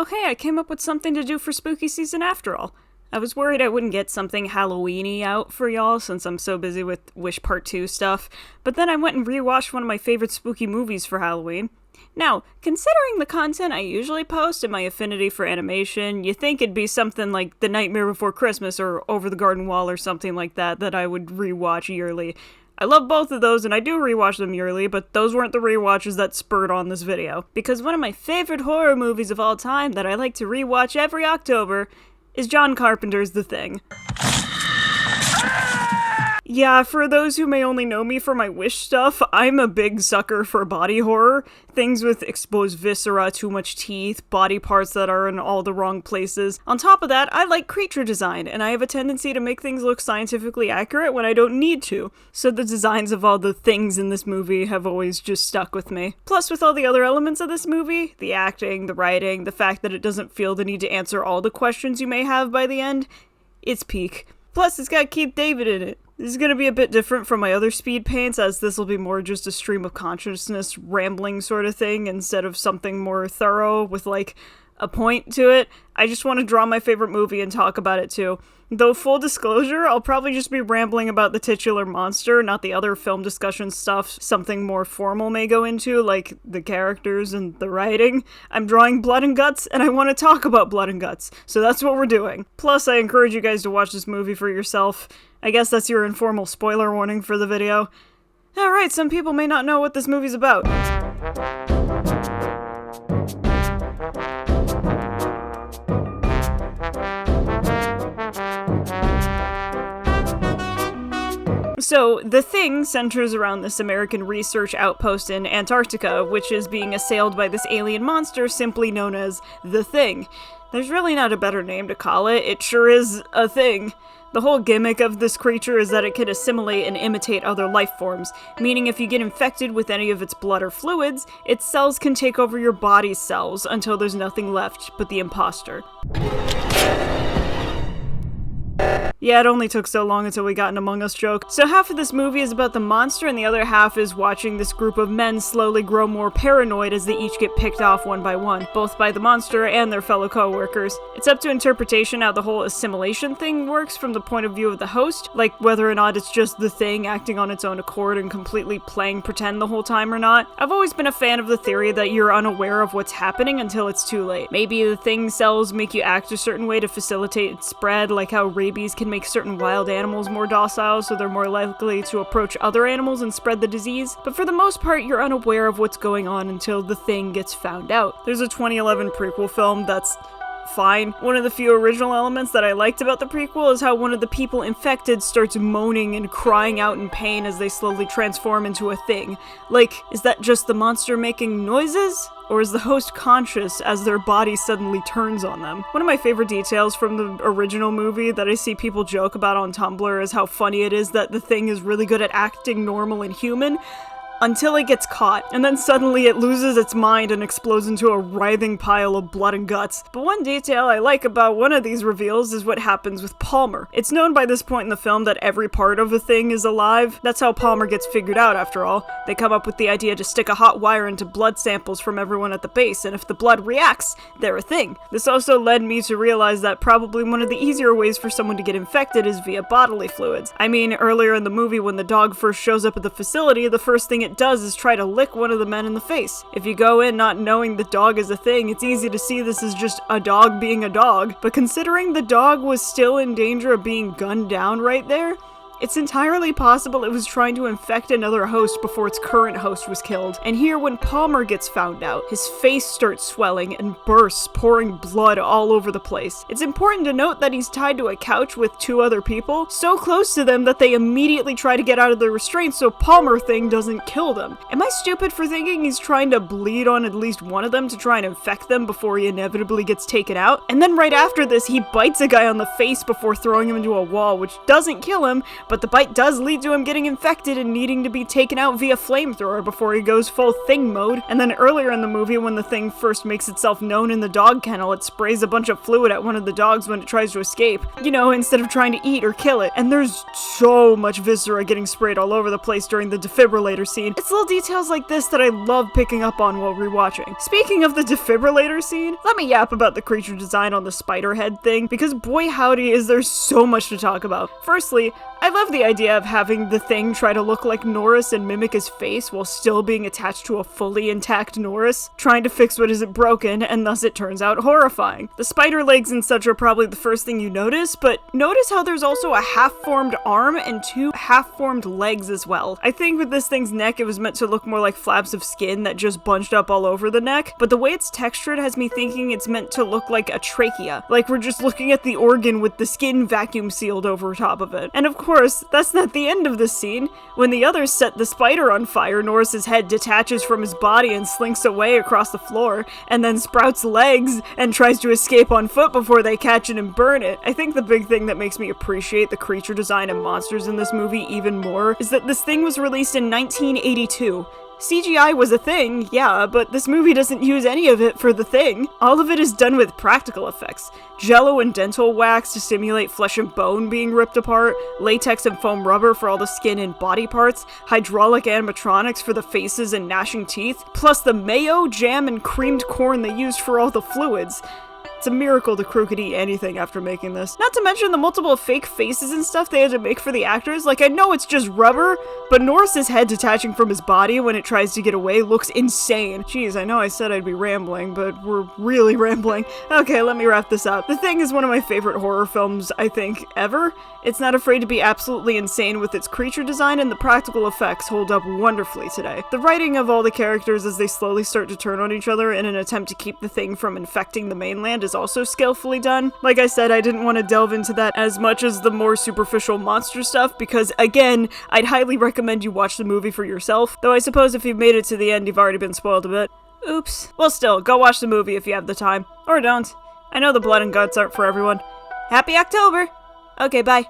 hey, I came up with something to do for spooky season after all. I was worried I wouldn't get something Halloween-y out for y'all since I'm so busy with Wish Part 2 stuff, but then I went and rewatched one of my favorite spooky movies for Halloween. Now, considering the content I usually post and my affinity for animation, you think it'd be something like The Nightmare Before Christmas or Over the Garden Wall or something like that I would rewatch yearly. I love both of those and I do rewatch them yearly, but those weren't the rewatches that spurred on this video. Because one of my favorite horror movies of all time that I like to rewatch every October is John Carpenter's The Thing. Yeah, for those who may only know me for my Wish stuff, I'm a big sucker for body horror. Things with exposed viscera, too much teeth, body parts that are in all the wrong places. On top of that, I like creature design, and I have a tendency to make things look scientifically accurate when I don't need to. So the designs of all the things in this movie have always just stuck with me. Plus, with all the other elements of this movie, the acting, the writing, the fact that it doesn't feel the need to answer all the questions you may have by the end, it's peak. Plus, it's got Keith David in it. This is going to be a bit different from my other speed paints, as this will be more just a stream of consciousness rambling sort of thing instead of something more thorough with like a point to it. I just want to draw my favorite movie and talk about it too. Though full disclosure, I'll probably just be rambling about the titular monster, not the other film discussion stuff something more formal may go into, like the characters and the writing. I'm drawing blood and guts, and I want to talk about blood and guts, so that's what we're doing. Plus, I encourage you guys to watch this movie for yourself. I guess that's your informal spoiler warning for the video. Alright, some people may not know what this movie's about. So, The Thing centers around this American research outpost in Antarctica, which is being assailed by this alien monster simply known as The Thing. There's really not a better name to call it, it sure is a thing. The whole gimmick of this creature is that it can assimilate and imitate other life forms, meaning if you get infected with any of its blood or fluids, its cells can take over your body's cells until there's nothing left but the imposter. Yeah, it only took so long until we got an Among Us joke. So half of this movie is about the monster and the other half is watching this group of men slowly grow more paranoid as they each get picked off one by one, both by the monster and their fellow co-workers. It's up to interpretation how the whole assimilation thing works from the point of view of the host, like whether or not it's just the thing acting on its own accord and completely playing pretend the whole time or not. I've always been a fan of the theory that you're unaware of what's happening until it's too late. Maybe the thing cells make you act a certain way to facilitate its spread, like how rabies can make certain wild animals more docile so they're more likely to approach other animals and spread the disease, but for the most part you're unaware of what's going on until the thing gets found out. There's a 2011 prequel film that's fine. One of the few original elements that I liked about the prequel is how one of the people infected starts moaning and crying out in pain as they slowly transform into a thing. Like, is that just the monster making noises? Or is the host conscious as their body suddenly turns on them? One of my favorite details from the original movie that I see people joke about on Tumblr is how funny it is that the thing is really good at acting normal and human, until it gets caught, and then suddenly it loses its mind and explodes into a writhing pile of blood and guts. But one detail I like about one of these reveals is what happens with Palmer. It's known by this point in the film that every part of a thing is alive. That's how Palmer gets figured out, after all. They come up with the idea to stick a hot wire into blood samples from everyone at the base, and if the blood reacts, they're a thing. This also led me to realize that probably one of the easier ways for someone to get infected is via bodily fluids. I mean, earlier in the movie when the dog first shows up at the facility, the first thing it does is try to lick one of the men in the face. If you go in not knowing the dog is a thing, it's easy to see this as just a dog being a dog, but considering the dog was still in danger of being gunned down right there, it's entirely possible it was trying to infect another host before its current host was killed. And here, when Palmer gets found out, his face starts swelling and bursts, pouring blood all over the place. It's important to note that he's tied to a couch with two other people, so close to them that they immediately try to get out of their restraints so Palmer thing doesn't kill them. Am I stupid for thinking he's trying to bleed on at least one of them to try and infect them before he inevitably gets taken out? And then right after this, he bites a guy on the face before throwing him into a wall, which doesn't kill him, but the bite does lead to him getting infected and needing to be taken out via flamethrower before he goes full thing mode. And then earlier in the movie, when the thing first makes itself known in the dog kennel, it sprays a bunch of fluid at one of the dogs when it tries to escape, you know, instead of trying to eat or kill it. And there's so much viscera getting sprayed all over the place during the defibrillator scene. It's little details like this that I love picking up on while rewatching. Speaking of the defibrillator scene, let me yap about the creature design on the spider head thing, because boy howdy is there so much to talk about. Firstly, I love the idea of having the thing try to look like Norris and mimic his face while still being attached to a fully intact Norris, trying to fix what isn't broken, and thus it turns out horrifying. The spider legs and such are probably the first thing you notice, but notice how there's also a half-formed arm and 2 half-formed legs as well. I think with this thing's neck it was meant to look more like flaps of skin that just bunched up all over the neck, but the way it's textured has me thinking it's meant to look like a trachea, like we're just looking at the organ with the skin vacuum sealed over top of it. And of course, that's not the end of this scene. When the others set the spider on fire, Norris's head detaches from his body and slinks away across the floor, and then sprouts legs and tries to escape on foot before they catch it and burn it. I think the big thing that makes me appreciate the creature design and monsters in this movie even more is that this thing was released in 1982. CGI was a thing, yeah, but this movie doesn't use any of it for the thing. All of it is done with practical effects. Jello and dental wax to simulate flesh and bone being ripped apart, latex and foam rubber for all the skin and body parts, hydraulic animatronics for the faces and gnashing teeth, plus the mayo, jam, and creamed corn they used for all the fluids. It's a miracle the crew could eat anything after making this. Not to mention the multiple fake faces and stuff they had to make for the actors. Like, I know it's just rubber, but Norris's head detaching from his body when it tries to get away looks insane. Jeez, I know I said I'd be rambling, but we're really rambling. Okay, let me wrap this up. The Thing is one of my favorite horror films, I think, ever. It's not afraid to be absolutely insane with its creature design, and the practical effects hold up wonderfully today. The writing of all the characters as they slowly start to turn on each other in an attempt to keep the thing from infecting the mainland is also skillfully done. Like I said, I didn't want to delve into that as much as the more superficial monster stuff because, again, I'd highly recommend you watch the movie for yourself, though I suppose if you've made it to the end, you've already been spoiled a bit. Oops. Well, still, go watch the movie if you have the time. Or don't. I know the blood and guts aren't for everyone. Happy October! Okay, bye.